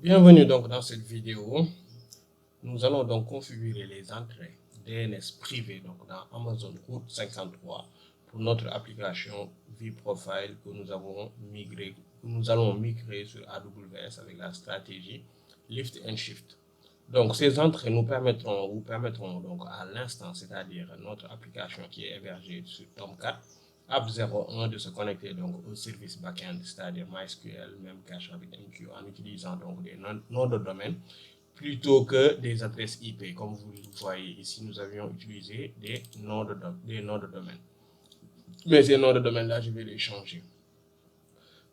Bienvenue donc dans cette vidéo. Nous allons donc configurer les entrées DNS privées donc dans Amazon Route 53 pour notre application vProfile que nous allons migrer sur AWS avec la stratégie Lift and Shift. Donc ces entrées vous permettront donc à l'instant, c'est-à-dire notre application qui est hébergée sur Tomcat App 01 de se connecter donc au service backend, c'est-à-dire MySQL, Memcache, RabbitMQ en utilisant donc des noms de domaine plutôt que des adresses IP. Comme vous le voyez ici, nous avions utilisé des noms de domaine. Mais ces noms de domaine-là, je vais les changer.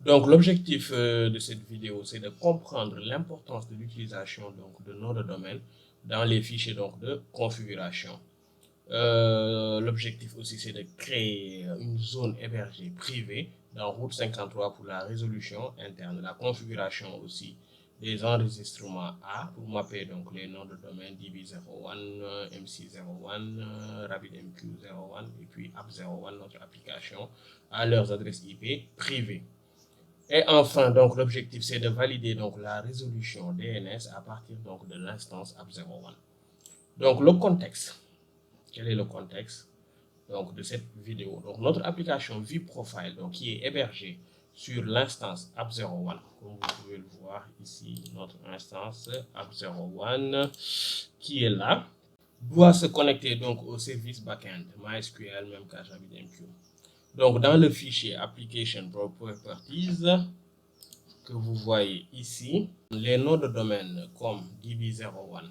Donc l'objectif de cette vidéo, c'est de comprendre l'importance de l'utilisation de noms de domaine dans les fichiers donc de configuration. L'objectif aussi, c'est de créer une zone hébergée privée dans Route 53 pour la résolution interne, la configuration aussi des enregistrements A pour mapper donc les noms de domaine DB01, MC01, RabbitMQ01 et puis App01, notre application, à leurs adresses IP privées. Et enfin, donc l'objectif, c'est de valider donc la résolution DNS à partir donc de l'instance App01. Donc le contexte. Quel est le contexte donc de cette vidéo? Donc notre application vProfile donc qui est hébergée sur l'instance App01, comme vous pouvez le voir ici, notre instance App01 qui est là, doit se connecter donc au service backend MySQL, Memcache, RabbitMQ. Donc dans le fichier Application Properties que vous voyez ici, les noms de domaine comme DB01,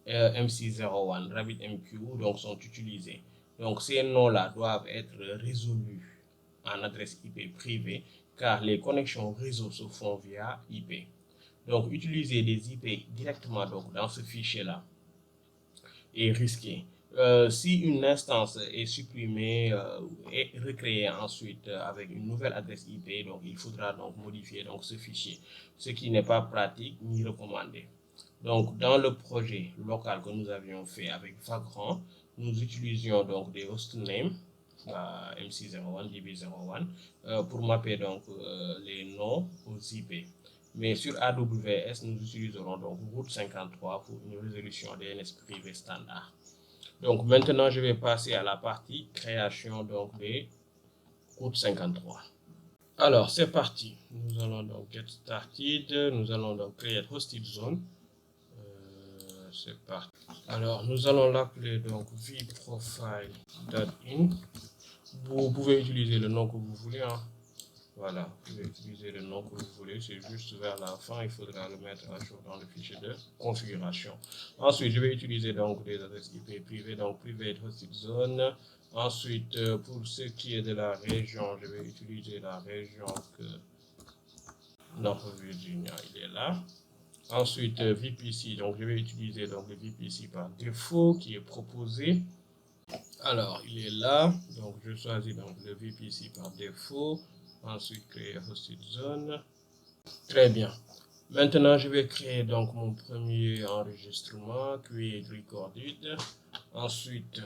MC01, RabbitMQ donc sont utilisés. Donc ces noms-là doivent être résolus en adresse IP privée car les connexions réseau se font via IP. Donc utiliser des IP directement donc, dans ce fichier-là est risqué. Si une instance est supprimée et recréée ensuite avec une nouvelle adresse IP, donc il faudra donc modifier donc ce fichier, ce qui n'est pas pratique ni recommandé. Donc, dans le projet local que nous avions fait avec Vagrant, nous utilisions donc des hostnames, MC01, DB01, pour mapper donc les noms aux IP. Mais sur AWS, nous utiliserons donc Route 53 pour une résolution DNS privé standard. Donc, maintenant, je vais passer à la partie création donc des Route 53. Alors, c'est parti. Nous allons donc get started. Nous allons donc créer hosted zone. C'est parti. Alors, nous allons l'appeler donc vProfile.in. Vous pouvez utiliser le nom que vous voulez. Hein. Voilà, vous pouvez utiliser le nom que vous voulez. C'est juste vers la fin, il faudra le mettre à jour dans le fichier de configuration. Ensuite, je vais utiliser donc des adresses IP privées, donc private hosted zone. Ensuite, pour ce qui est de la région, je vais utiliser la région que North Virginia, il est là. Ensuite, VPC, donc je vais utiliser donc le VPC par défaut qui est proposé. Alors, il est là, donc je choisis donc le VPC par défaut. Ensuite, créer hosted zone. Très bien. Maintenant, je vais créer donc mon premier enregistrement, create recorded. Ensuite,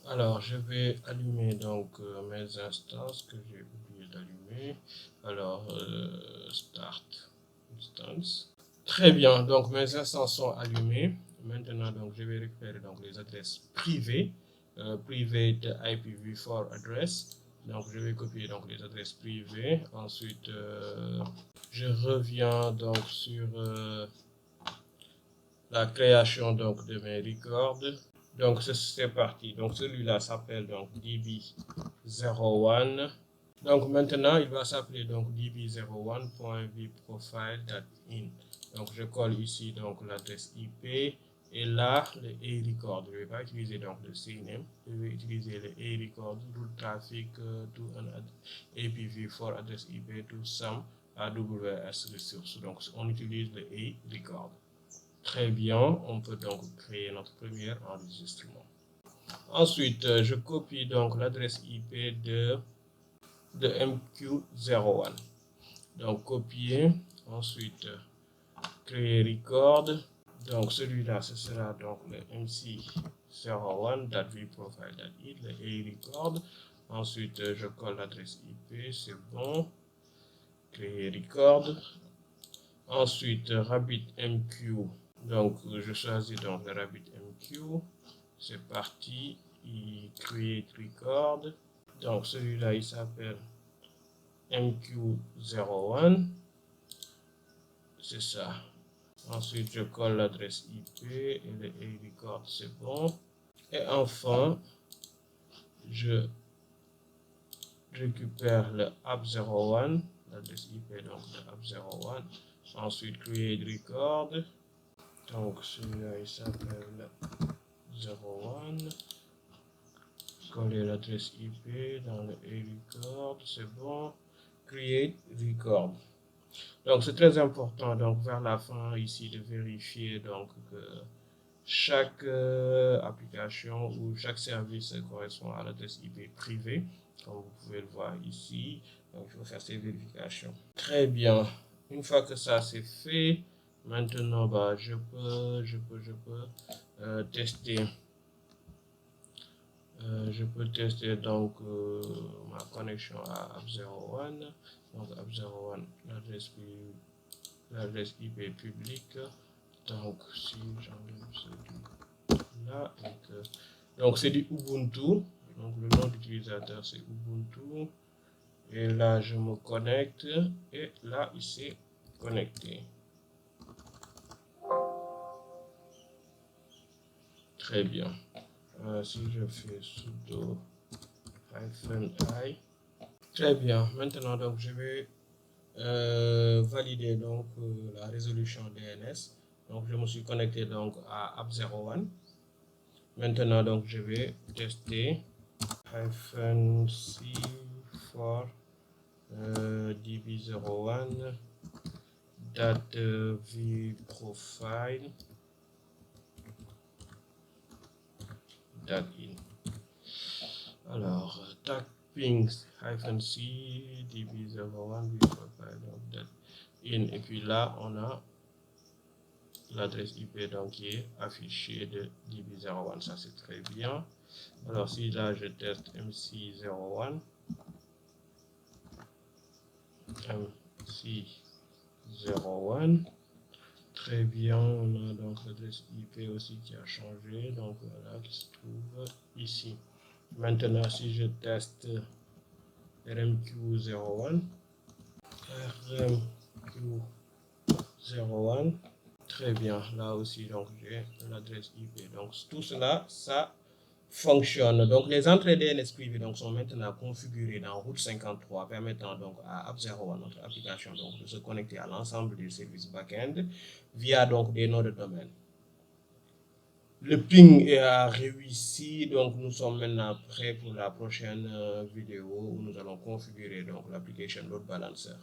alors je vais allumer donc mes instances que j'ai oublié d'allumer. Alors, start instance. Très bien, donc mes instances sont allumées. Maintenant, donc, je vais récupérer donc, les adresses privées, private IPv4 address. Donc, je vais copier donc, les adresses privées. Ensuite, je reviens donc sur la création donc, de mes records. Donc, c'est parti. Donc, celui-là s'appelle donc DB01. Donc, maintenant, il va s'appeler donc db01.vprofile.in. Donc, je colle ici donc l'adresse IP et là le A-record. Je ne vais pas utiliser donc le CNAME, je vais utiliser le A-record, route traffic to an IPv4 address IP to some AWS resources. Donc, on utilise le A-record. Très bien, on peut donc créer notre premier enregistrement. Ensuite, je copie donc l'adresse IP de MQ01. Donc, copier, ensuite créer record. Donc, celui-là, ce sera donc le MC01.vprofile.in, le A-record. Ensuite, je colle l'adresse IP, c'est bon. Créer record. Ensuite, RabbitMQ. Donc, je choisis donc le RabbitMQ. C'est parti. Il create record. Donc, celui-là, il s'appelle MQ01. C'est ça. Ensuite, je colle l'adresse IP et le record, c'est bon. Et enfin, je récupère le app01, l'adresse IP donc de app01. Ensuite, create record. Donc, celui-là, il s'appelle 01. Coller l'adresse IP dans le record, c'est bon. Create record. Donc, c'est très important, donc, vers la fin, ici, de vérifier, donc, que chaque application ou chaque service correspond à l'adresse IP privée, comme vous pouvez le voir ici. Donc, il faut faire ces vérifications. Très bien. Une fois que ça c'est fait, maintenant, bah, je peux tester. Je peux tester donc ma connexion à app01. Donc, app01, l'adresse IP publique. Donc, si j'enlève celui-là, donc c'est du Ubuntu. Donc, le nom d'utilisateur c'est Ubuntu. Et là, je me connecte. Et là, il s'est connecté. Très bien. Si je fais sudo -i. Très bien. Maintenant, donc, je vais valider donc la résolution DNS. Donc, je me suis connecté donc à app01. Maintenant, donc, je vais tester -c for db01 vprofile .in. Alors, ping -c db01 vprofile.in, et puis là, on a l'adresse IP donc qui est affichée de db01. Ça, c'est très bien. Alors, si là, je teste MC01, MC01, très bien, on a donc l'adresse IP aussi qui a changé, donc voilà, qui se trouve ici. Maintenant, si je teste RMQ01, RMQ01, très bien, là aussi, donc j'ai l'adresse IP. Donc tout cela, ça fonctionne. Donc les entrées DNS privées donc, sont maintenant configurées dans Route 53, permettant donc à App01, notre application, donc, de se connecter à l'ensemble des services back-end via donc des noms de domaine. Le ping a réussi, donc nous sommes maintenant prêts pour la prochaine vidéo où nous allons configurer donc l'application load balancer.